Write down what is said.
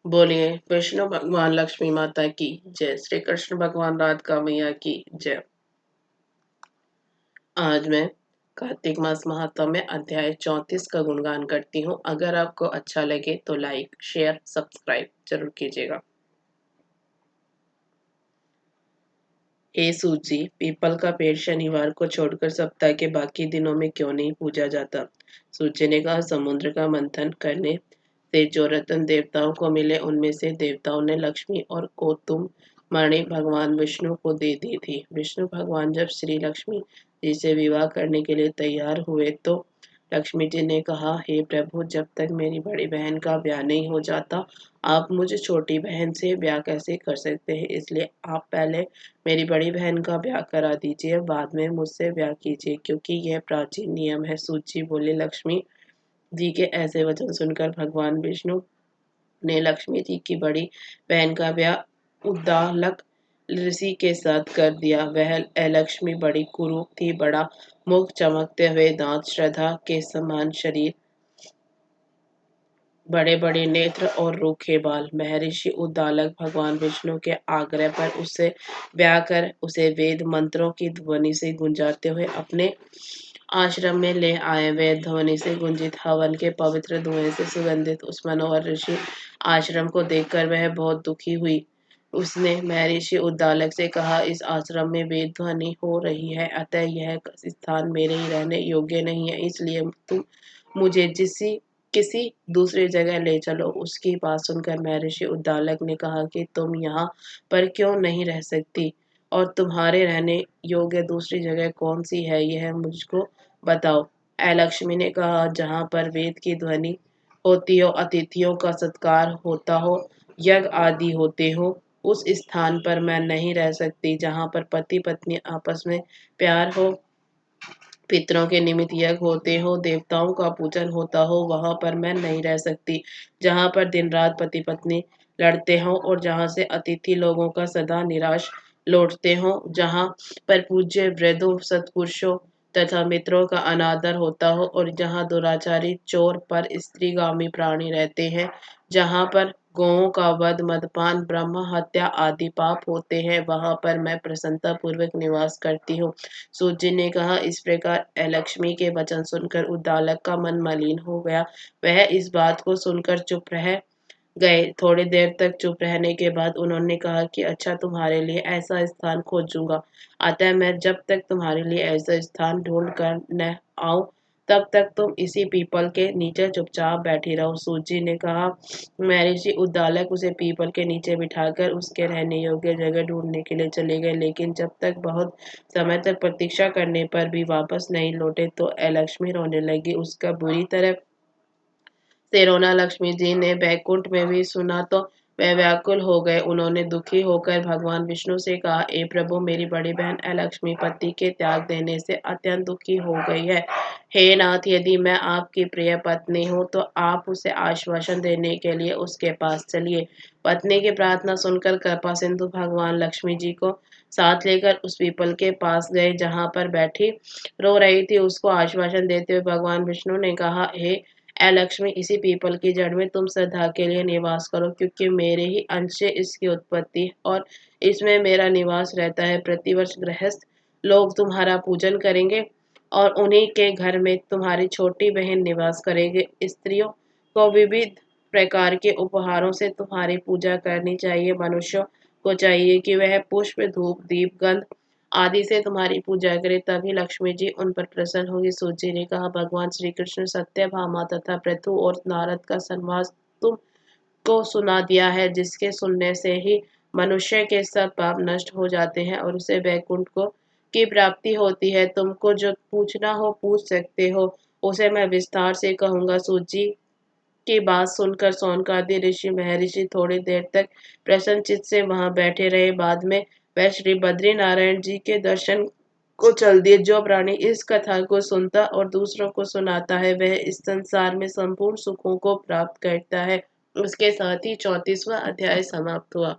बोलिए विष्णु भगवान लक्ष्मी माता की जय। श्री कृष्ण भगवान राधिका मैया की जय। आज मैं कार्तिक मास महात्म्य में अध्याय 34 का गुणगान करती हूँ। अगर आपको अच्छा लगे तो लाइक शेयर सब्सक्राइब जरूर कीजिएगा। हे सूजी, पीपल का पेड़ शनिवार को छोड़कर सप्ताह के बाकी दिनों में क्यों नहीं पूजा जाता? सूजी ने कहा, समुद्र का मंथन करने से जो रत्न देवताओं को मिले उनमें से देवताओं ने लक्ष्मी और कोतुम मणि भगवान विष्णु को दे दी थी। विष्णु भगवान जब श्री लक्ष्मी जी से विवाह करने के लिए तैयार हुए तो लक्ष्मी जी ने कहा, हे प्रभु, जब तक मेरी बड़ी बहन का ब्याह नहीं हो जाता आप मुझे छोटी बहन से ब्याह कैसे कर सकते हैं? इसलिए आप पहले मेरी बड़ी बहन का ब्याह करा दीजिए, बाद में मुझसे ब्याह कीजिए, क्योंकि यह प्राचीन नियम है। सूची बोले, लक्ष्मी जी के ऐसे वचन सुनकर भगवान विष्णु ने लक्ष्मी जी की बड़ी बहन का ब्याह उद्दालक ऋषि के साथ कर दिया। वह लक्ष्मी बड़ी कुरूप थी, बड़ा मुख, चमकते हुए दांत, श्रद्धा के समान शरीर, बड़े बड़े नेत्र और रूखे बाल। महर्षि उद्दालक भगवान विष्णु के आग्रह पर उससे ब्याह कर उसे वेद मंत्रों की ध्वनि से गुंजाते हुए अपने आश्रम में ले आए। वे ध्वनि से गुंजित हवन के पवित्र धुएं से सुगंधित उस मनोहर ऋषि आश्रम को देखकर वह बहुत दुखी हुई। उसने महर्षि उद्दालक से कहा, इस आश्रम में वेद ध्वनि हो रही है, अतः यह स्थान मेरे ही रहने योग्य नहीं है, इसलिए तुम मुझे किसी दूसरी जगह ले चलो। उसकी बात सुनकर महर्षि उद्दालक ने कहा कि तुम यहाँ पर क्यों नहीं रह सकती, और तुम्हारे रहने योग्य दूसरी जगह कौन सी है, यह मुझको बताओ। लक्ष्मी ने कहा, जहाँ पर वेद की ध्वनि होती हो, अतिथियों का सत्कार होता हो, यज्ञ आदि होते हो, उस स्थान पर मैं नहीं रह सकती। जहाँ पर पति पत्नी आपस में प्यार हो, पितरों के निमित्त यज्ञ होते हो, देवताओं का पूजन होता हो, वहां पर मैं नहीं रह सकती। जहां पर दिन रात पति पत्नी लड़ते हो और जहां से अतिथि लोगों का सदा निराश लौटते हो, जहां पर पूज्य वृद्धों, सत्पुरुषों तथा मित्रों का अनादर होता हो, और जहां दुराचारी, चोर, पर स्त्रीगामी प्राणी रहते हैं, जहां पर गौओं का वध, मदपान, ब्रह्म हत्या आदि पाप होते हैं, वहां पर मैं प्रसन्नता पूर्वक निवास करती हूँ। सूजी ने कहा, इस प्रकार लक्ष्मी के वचन सुनकर उद्दालक का मन मलिन हो गया। वह इस बात को सुनकर चुप रह गए। थोड़ी देर तक चुप रहने के बाद उन्होंने कहा कि अच्छा, तुम्हारे लिए ऐसा स्थान खोजूंगा, अतः मैं जब तक तुम्हारे लिए ऐसा स्थान ढूंढ कर न आऊं तब तक तुम इसी पीपल के नीचे चुपचाप बैठी रहो। सूजी ने कहा। महर्षि उद्दालक उसे पीपल के नीचे बिठाकर उसके रहने योग्य जगह ढूंढने के लिए चले गए, लेकिन जब तक बहुत समय तक प्रतीक्षा करने पर भी वापस नहीं लौटे तो लक्ष्मी रोने लगी। उसका बुरी तरह से रोना लक्ष्मी जी ने बैकुंठ में भी सुना तो वह व्याकुल हो गए। उन्होंने दुखी होकर भगवान विष्णु से कहा, ए प्रभु, मेरी बड़ी बहन लक्ष्मी पति के त्याग देने से अत्यंत दुखी हो गई है। हे नाथ, यदि मैं आपकी प्रिय पत्नी हूँ तो आप उसे आश्वासन देने के लिए उसके पास चलिए। पत्नी की प्रार्थना सुनकर कृपा सिंधु भगवान लक्ष्मी जी को साथ लेकर उस पीपल के पास गए जहाँ पर बैठी रो रही थी। उसको आश्वासन देते हुए भगवान विष्णु ने कहा, हे लक्ष्मी, इसी पीपल की जड़ में तुम सदा के लिए निवास करो, क्योंकि मेरे ही अंश से इसकी उत्पत्ति है और इसमें मेरा निवास रहता है। प्रतिवर्ष गृहस्थ लोग तुम्हारा पूजन करेंगे और उन्हीं के घर में तुम्हारी छोटी बहन निवास करेंगे। स्त्रियों को विविध प्रकार के उपहारों से तुम्हारी पूजा करनी चाहिए। मनुष्यों को चाहिए कि वह पुष्प, धूप, दीप, गंध आदि से तुम्हारी पूजा करे, तभी लक्ष्मी जी उन पर प्रसन्न होगी। सूची ने कहा, भगवान श्री कृष्ण सत्यभामा तथा पृथु और नारद का संवाद तुमको सुना दिया है, जिसके सुनने से ही मनुष्य के सब पाप नष्ट हो जाते हैं और उसे वैकुंठ को की प्राप्ति होती है। तुमको जो पूछना हो पूछ सकते हो, उसे मैं विस्तार से कहूंगा। सूची की बात सुनकर सौनकादि ऋषि महर्षि थोड़ी देर तक प्रसन्नचित्त से वहां बैठे रहे। बाद में वह श्री बद्री नारायण जी के दर्शन को चल दिए। जो प्राणी इस कथा को सुनता और दूसरों को सुनाता है, वह इस संसार में संपूर्ण सुखों को प्राप्त करता है। उसके साथ ही 34वां अध्याय समाप्त हुआ।